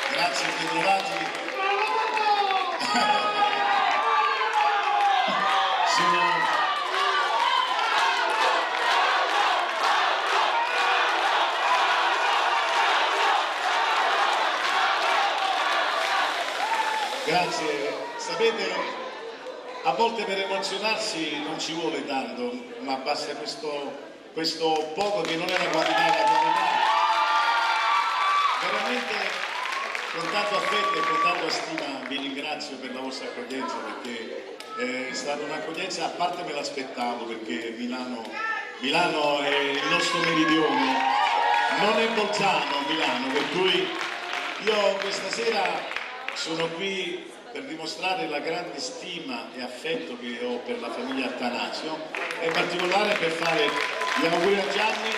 Grazie Pietrovati. Grazie, sapete, a volte per emozionarsi non ci vuole tanto, ma basta questo poco che non è la quantità, è la qualità. Veramente con tanto affetto e con tanta stima vi ringrazio per la vostra accoglienza, perché è stata un'accoglienza, a parte me l'aspettavo, perché Milano è il nostro meridione, non è Bolzano Milano, per cui io questa sera sono qui per dimostrare la grande stima e affetto che ho per la famiglia Attanasio e in particolare per fare gli auguri a Gianni.